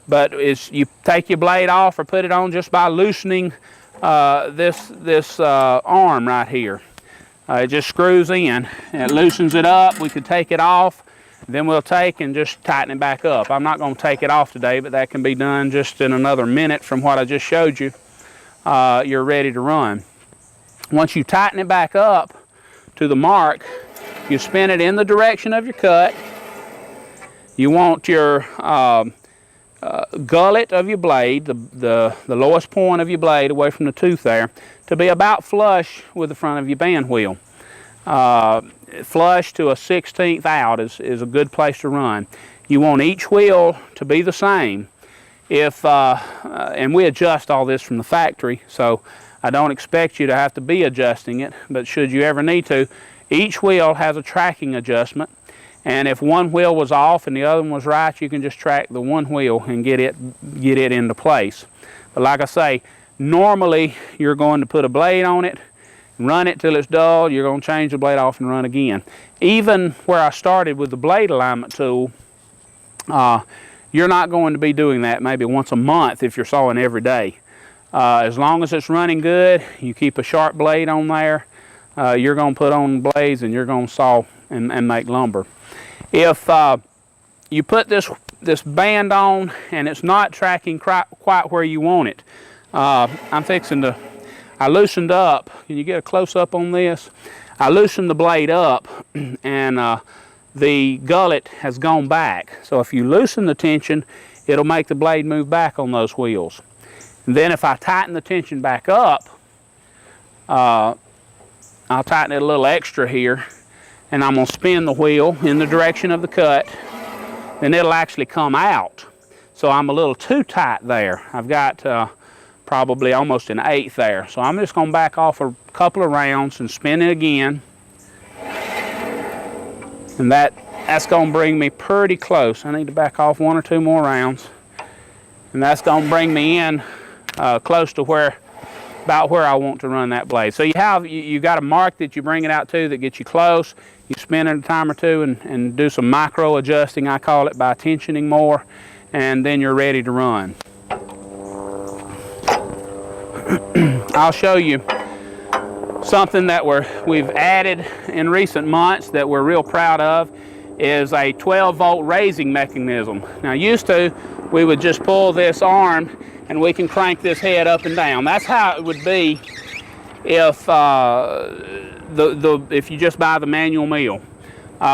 But you take your blade off or put it on just by loosening this arm right here. It just screws in. It loosens it up. We could take it off. Then we'll take and just tighten it back up. I'm not going to take it off today, but that can be done just in another minute from what I just showed you. You're ready to run. Once you tighten it back up to the mark, you spin it in the direction of your cut. You want your gullet of your blade, the lowest point of your blade away from the tooth there, to be about flush with the front of your band wheel. Flush to a 1/16 out is a good place to run. You want each wheel to be the same. And we adjust all this from the factory, so I don't expect you to have to be adjusting it, but should you ever need to, each wheel has a tracking adjustment. And if one wheel was off and the other one was right, you can just track the one wheel and get it into place. But like I say, normally you're going to put a blade on it, run it till it's dull, you're going to change the blade off and run again. Even where I started with the blade alignment tool, you're not going to be doing that maybe once a month if you're sawing every day. As long as it's running good, you keep a sharp blade on there, you're going to put on blades and you're going to saw and make lumber. If you put this band on and it's not tracking quite where you want it, I loosened up. Can you get a close-up on this? I loosened the blade up and the gullet has gone back. So if you loosen the tension, it'll make the blade move back on those wheels. And then if I tighten the tension back up, I'll tighten it a little extra here, and I'm going to spin the wheel in the direction of the cut, then it'll actually come out. So I'm a little too tight there. I've got probably almost an 1/8 there. So I'm just going to back off a couple of rounds and spin it again. And that's going to bring me pretty close. I need to back off 1 or 2 more rounds. And that's going to bring me in close to about where I want to run that blade. So you got a mark that you bring it out to that gets you close. You spin it a time or two and do some micro adjusting, I call it, by tensioning more, and then you're ready to run. I'll show you something that we've added in recent months that we're real proud of is a 12-volt raising mechanism. Now used to, we would just pull this arm and we can crank this head up and down. That's how it would be if if you just buy the manual mill.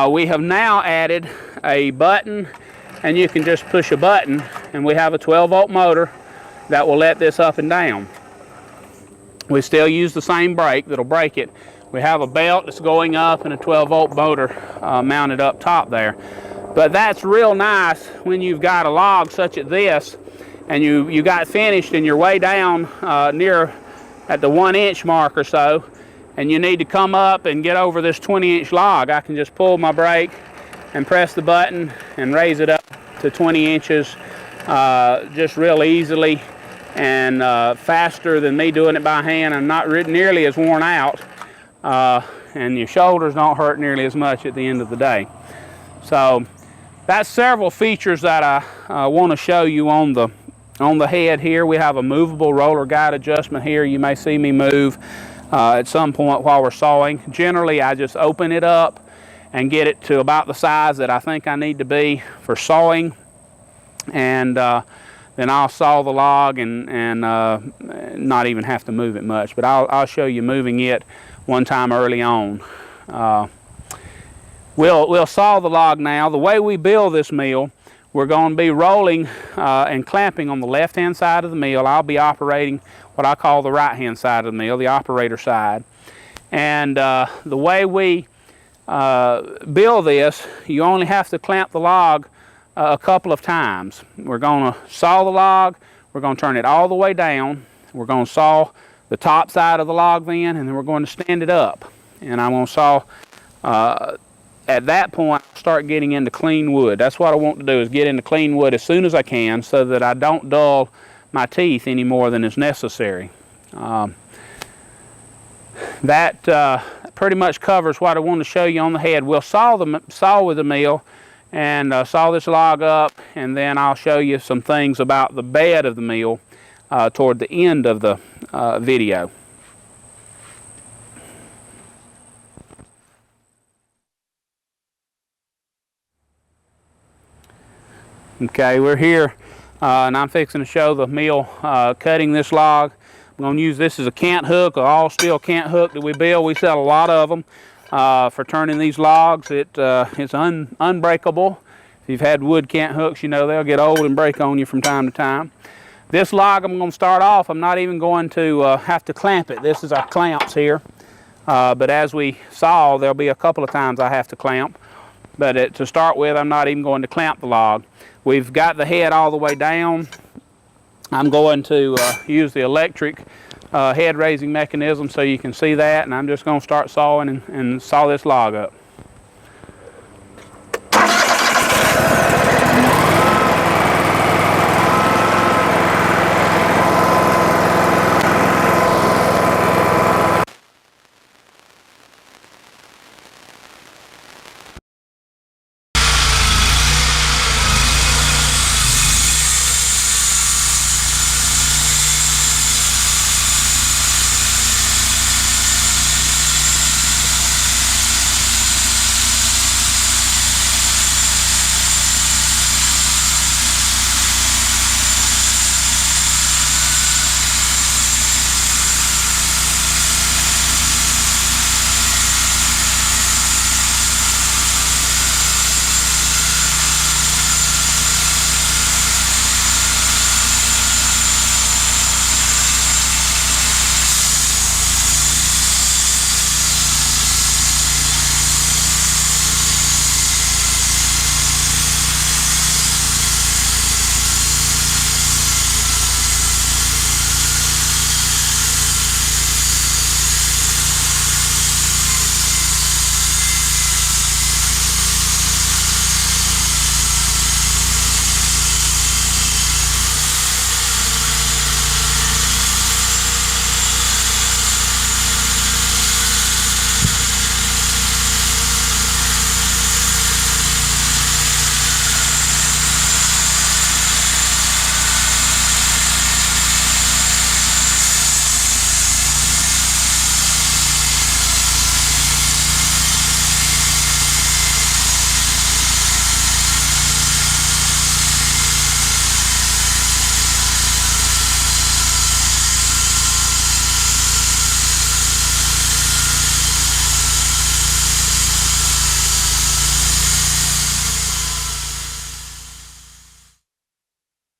We have now added a button, and you can just push a button and we have a 12-volt motor that will let this up and down. We still use the same brake that'll brake it. We have a belt that's going up and a 12-volt motor mounted up top there. But that's real nice when you've got a log such as this and you got finished and you're way down near at the 1-inch mark or so, and you need to come up and get over this 20-inch log. I can just pull my brake and press the button and raise it up to 20 inches just real easily and faster than me doing it by hand. I'm not nearly as worn out, and your shoulders don't hurt nearly as much at the end of the day. So that's several features that I want to show you on the head here. We have a movable roller guide adjustment here. You may see me move at some point while we're sawing. Generally, I just open it up and get it to about the size that I think I need to be for sawing, and then I'll saw the log and not even have to move it much. But I'll show you moving it one time early on. We'll saw the log now. The way we build this mill, we're going to be rolling and clamping on the left-hand side of the mill. I'll be operating what I call the right-hand side of the mill, the operator side. And the way we build this, you only have to clamp the log a couple of times. We're going to saw the log, we're going to turn it all the way down, we're going to saw the top side of the log then, and then we're going to stand it up. And I'm going to saw, at that point, start getting into clean wood. That's what I want to do, is get into clean wood as soon as I can so that I don't dull my teeth any more than is necessary. That pretty much covers what I want to show you on the head. We'll saw with the mill and saw this log up, and then I'll show you some things about the bed of the mill toward the end of the video. Okay, we're here and I'm fixing to show the mill cutting this log. I'm going to use this as a cant hook, an all steel cant hook that we build. We sell a lot of them for turning these logs. It's unbreakable. If you've had wood cant hooks, you know they'll get old and break on you from time to time. This log, I'm going to start off, I'm not even going to have to clamp it. This is our clamps here. But as we saw, there'll be a couple of times I have to clamp. But to start with, I'm not even going to clamp the log. We've got the head all the way down. I'm going to use the electric head raising mechanism so you can see that, and I'm just going to start sawing and saw this log up.